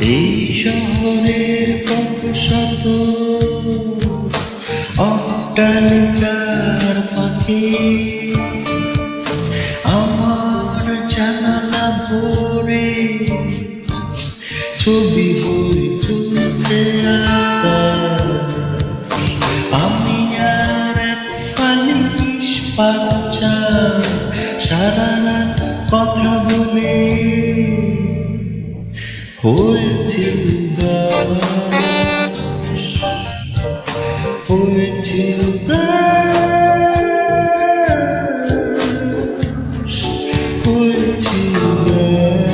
এই শহরের কত শত অট্টালিকার ফাঁকে আমার জানালা ভরে ছবি বই চলছে আমি আর এক পানি নিষ্পাচা সারা রাত কথা বলে হয়েছে উদাস, হয়েছে উদাস, হয়েছে উদাস।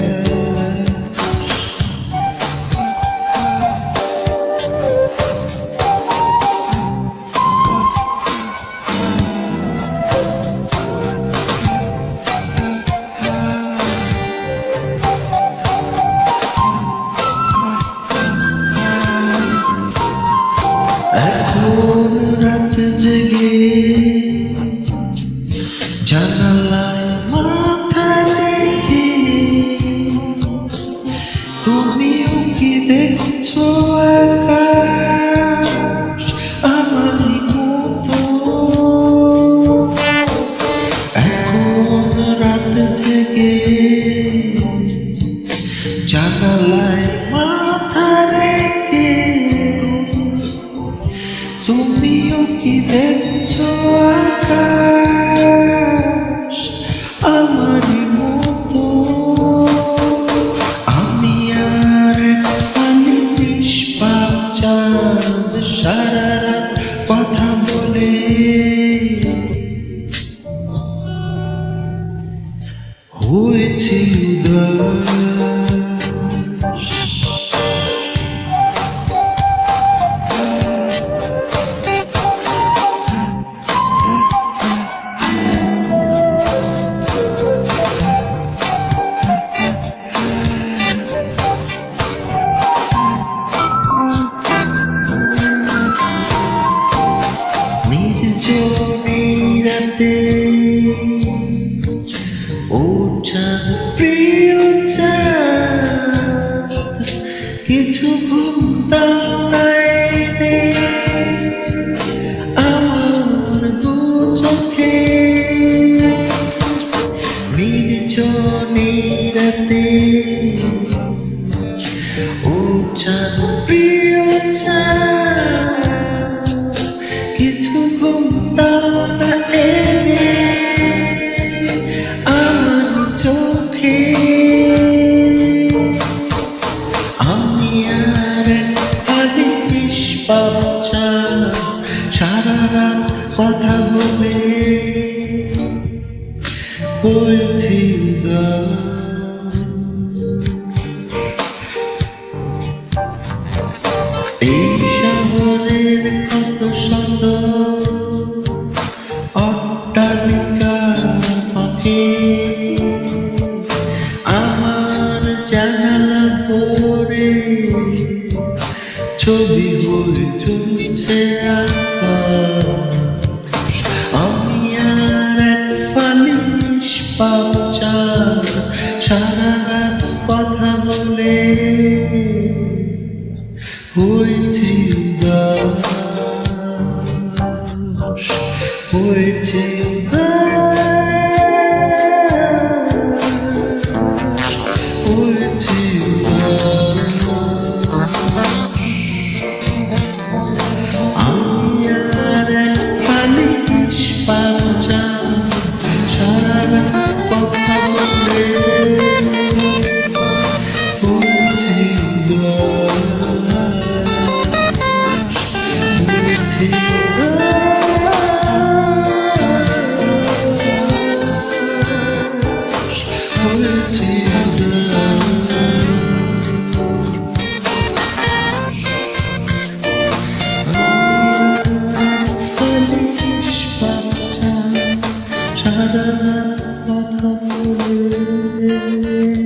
এখন রাত জেগে জানালায় মাথা রেখে তুমিও কি দেখছো আকাশ আমারই মতো? এখন রাত জেগে জানালায় মাথা রেখে তুমিও কি দেখছো আকাশ আমারই মতো? আমি আর এক পানি নিষ্পাপ চাঁদ সারা রাত কথা বলে হয়েছি উদাস। নির্জনে রাতে ও চাঁদ প্রিয় চাঁদ কিছু ঘুম দাও নাই আমার দু চোখে। নির্জনে রাতে ও চাঁদ প্রিয় চাঁদ কিছু ঘুম দাও না এনে আমার চোখে। আমি আর আগে নিষ্পাপ চাঁদ সারা রাত কথা বলে হয়েছি উদাস। এই শহরের কত শত অট্টালিকার ফাঁকে আমার জানালা ভরে ছবি হয়ে চলছে আকাশ। আমি আর এক পানি নিষ্পাপ চাঁদ সারা রাত কথা বলে হয়েছি উদাস, হয়েছি উদাস, হয়েছি উদাস। আমি আর এক পানি নিষ্পাপ চাঁদ সারা রাত কথা বলে হয়েছি সারা রাত কথা বলে